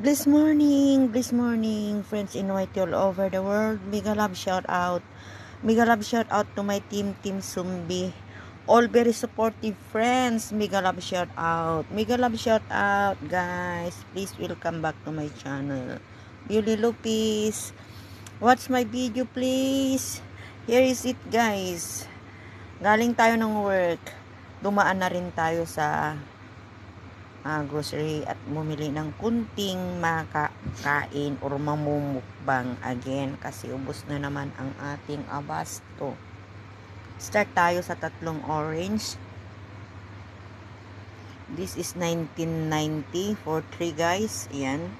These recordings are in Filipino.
Bless morning, friends in white all over the world. Mega love shout out. Mega love shout out to my team Sumbi. All very supportive friends. Mega love shout out. Mega love shout out, guys. Please welcome back to my channel. Beauty Lupis. Watch my video, please. Here is it, guys. Galing tayo ng work. Dumaan na rin tayo sa grocery at bumili ng kunting makakain or mamumukbang again kasi ubos na naman ang ating abasto. Start tayo sa tatlong orange. This is 1990 for 3 guys. Ayan.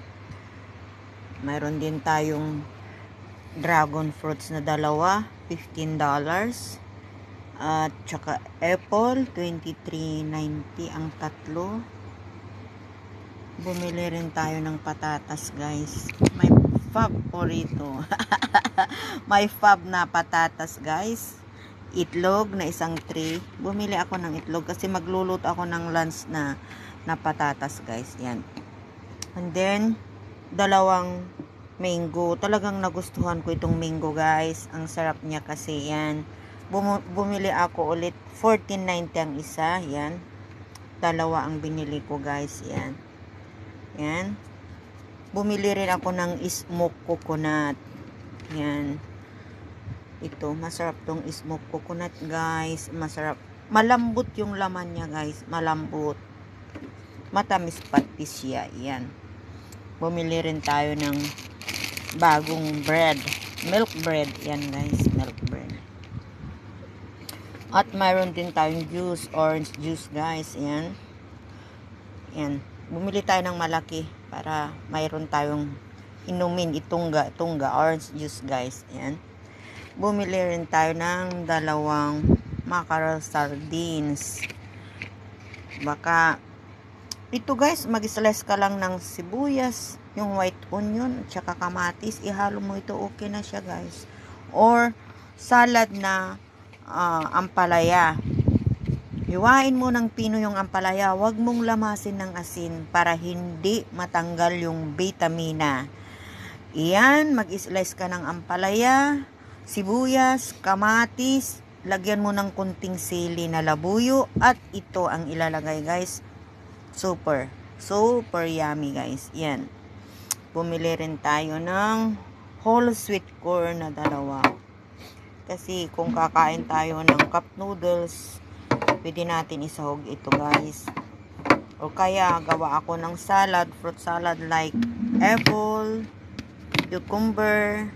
Mayroon din tayong dragon fruits na dalawa, $15. At saka apple, $23.90 ang tatlo. Bumili rin tayo ng patatas, guys. May fab po rito. May fab na patatas, guys. Itlog na isang tray. Bumili ako ng itlog kasi magluluto ako ng lunch na patatas, guys. Yan. And then, dalawang mango. Talagang nagustuhan ko itong mango, guys. Ang sarap niya kasi yan. Bumili ako ulit. $14.90 ang isa. Yan. Dalawa ang binili ko, guys. Yan. Yan. Bumili rin ako ng smoked coconut. Yan. Ito, masarap tong smoked coconut, guys. Masarap. Malambot yung laman niya, guys. Malambot. Matamis patis siya. Yan. Bumili rin tayo ng bagong bread. Milk bread. Yan, guys. Milk bread. At mayroon din tayong juice. Orange juice, guys. Yan. Yan. Bumili tayo ng malaki para mayroon tayong inumin, itunga, orange juice, guys. Ayan. Bumili rin tayo ng dalawang mackerel sardines. Baka ito, guys, mag-slice ka lang ng sibuyas, yung white onion, at saka kamatis, ihalo mo ito, okay na siya, guys. Or salad na ampalaya. Hiwain mo ng pino yung ampalaya. Huwag mong lamasin ng asin para hindi matanggal yung vitamina. Iyan, mag-slice ka ng ampalaya, sibuyas, kamatis, lagyan mo ng kunting sili na labuyo, at ito ang ilalagay, guys. Super yummy, guys. Yan. Bumili rin tayo ng whole sweet corn na dalawa. Kasi kung kakain tayo ng cup noodles, pwede natin isahog ito, guys. O kaya, gawa ako ng salad, fruit salad like apple, cucumber.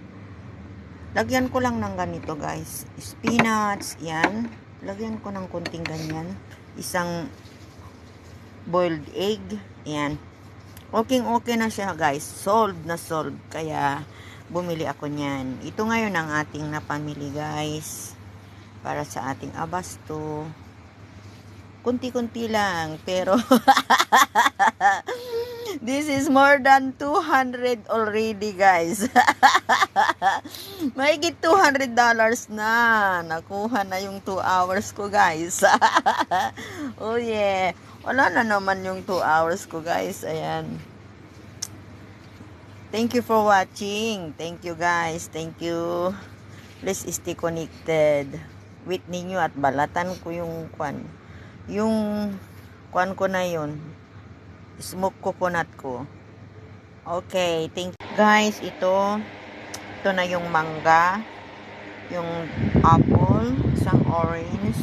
Lagyan ko lang ng ganito, guys. Spinach, yan. Lagyan ko ng kunting ganyan. Isang boiled egg, yan. Okay na siya, guys. Solved. Kaya, bumili ako niyan. Ito ngayon ang ating napamili, guys. Para sa ating abasto. Kunti-kunti lang, pero this is more than 200 already, guys. Mahigit $200 na. Nakuha na yung 2 hours ko, guys. Oh yeah. Wala na naman yung 2 hours ko, guys. Ayan. Thank you for watching. Thank you, guys. Thank you. Please stay connected with ninyo at balatan ko yung kwan ko na yun, smoke coconut ko. Okay, thank you, guys. Ito na yung mangga, yung apple, isang orange,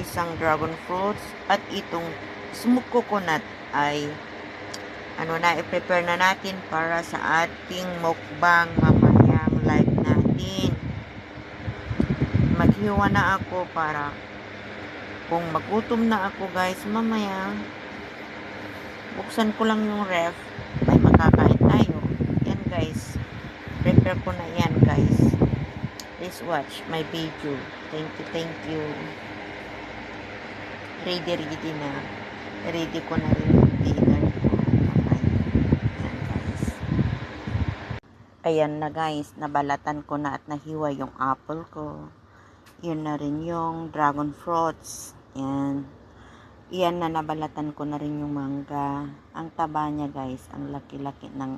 isang dragon fruits, at itong smoke coconut ay i-prepare na natin para sa ating mukbang mamayang live natin. Maghiwa na ako para kung magutom na ako, guys, mamaya buksan ko lang yung ref, ay makakain tayo. Yan, guys. Prepare ko na yan, guys. Please watch my video. Thank you. Ready na. Ready ko na rin yung dinner ko. Yan, guys. Ayan na, guys. Nabalatan ko na at nahiwa yung apple ko. Yun na rin yung dragon fruits. Yan. Iyan na nabalatan ko na rin yung mangga. Ang taba niya guys, ang laki-laki ng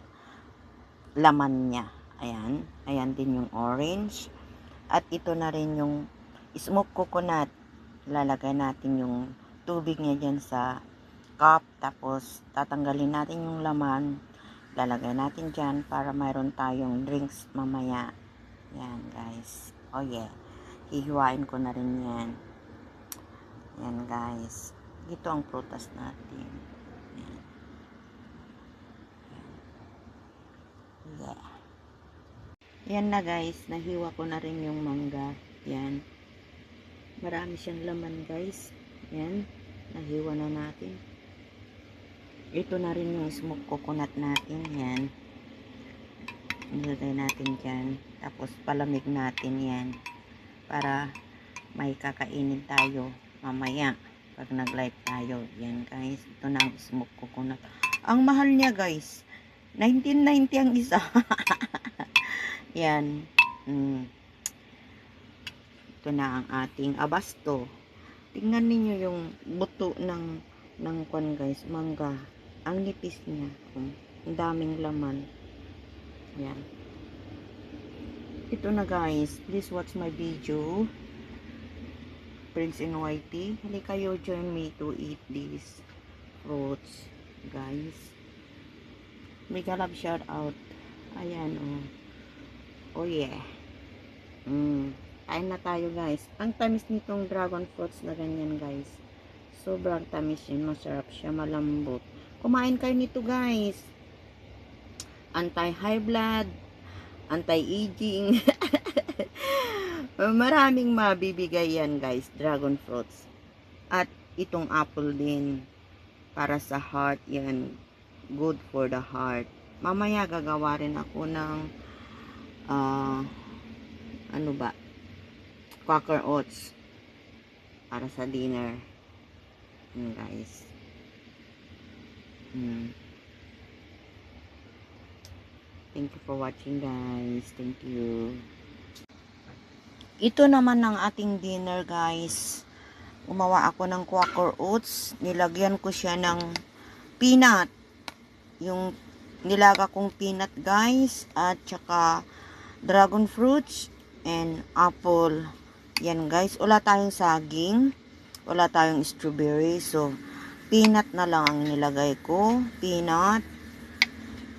laman niya. Ayan, ayan din yung orange. At ito na rin yung smoked coconut. Lalagay natin yung tubig niya dyan sa cup. Tapos tatanggalin natin yung laman. Lalagay natin dyan para mayroon tayong drinks mamaya. Yan guys. Oh yeah. Hihiwain ko na rin yan. Yan guys. Ito ang prutas natin. Yan. Yeah. Yan na guys. Nahiwa ko na rin yung mangga. Yan. Marami siyang laman guys. Yan. Nahiwa na natin. Ito na rin yung smoked coconut natin. Yan. Nilagay natin dyan. Tapos palamig natin yan. Para may kakainin tayo mamaya. Pag nag-live tayo. Yan guys. Ito na ang smoked coconut. Ang mahal niya guys. 1990 ang isa. Yan. Ito na ang ating abasto. Tingnan niyo yung buto ng kwan guys. Mangga. Ang nipis niya. Ang daming laman. Yan. Ito na guys. Please watch my video. Prince in Whitey. Halika kayo, join me to eat these fruits. Guys. Mega love shout out. Ayan oh. Oh yeah. Kain na tayo guys. Ang tamis nitong dragon fruits na ganyan guys. Sobrang tamis yun. Masarap siya. Malambot. Kumain kayo nito guys. Anti-high blood. Anti-aging. Maraming mabibigay yan guys. Dragon fruits. At itong apple din. Para sa heart yan. Good for the heart. Mamaya gagawa rin ako ng ano ba? Quaker oats. Para sa dinner. Guys. Thank you for watching guys. Thank you. Ito naman ang ating dinner guys. Gumawa ako ng Quaker oats. Nilagyan ko siya ng peanut. Yung nilaga kong peanut guys. At saka dragon fruits and apple. Yan guys. Wala tayong saging. Wala tayong strawberry. So, peanut na lang ang nilagay ko. Peanut,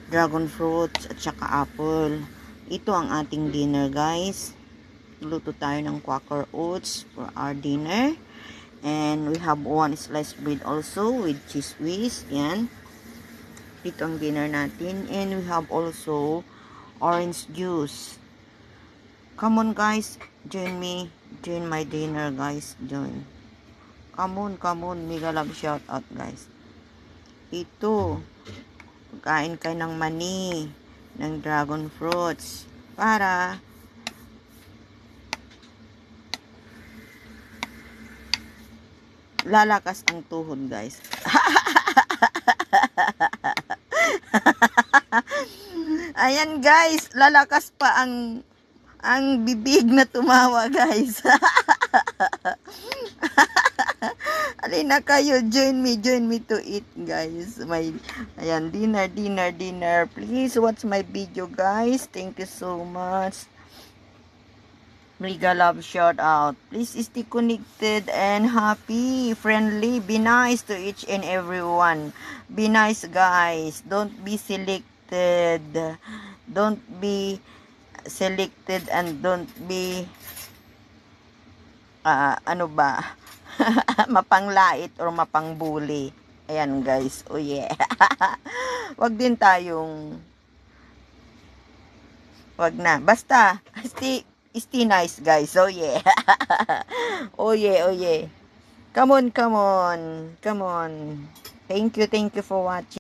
dragon fruits, at saka apple. Ito ang ating dinner guys. Luto tayo ng Quaker oats for our dinner. And we have one sliced bread also with cheese whiz. Yan. Ito ang dinner natin. And we have also orange juice. Come on guys. Join me. Join my dinner guys. Join. Come on. Mega love shout out guys. Ito. Kain kayo ng mani. Ng dragon fruits. Para lalakas ang tuhod guys. Ayan guys, lalakas pa ang bibig na tumawa guys. Alina kayo, join me to eat guys. Ayan, dinner. Please watch my video guys. Thank you so much. Mega love shout out. Please stay connected and happy, friendly. Be nice to each and everyone. Be nice guys. Don't be selected. Don't be selected and don't be mapanglait or mapangbuli. Ayan guys. Oh yeah. Wag din tayong wag na. Basta stay nice guys. Oh yeah. Oh yeah. Come on. Thank you for watching.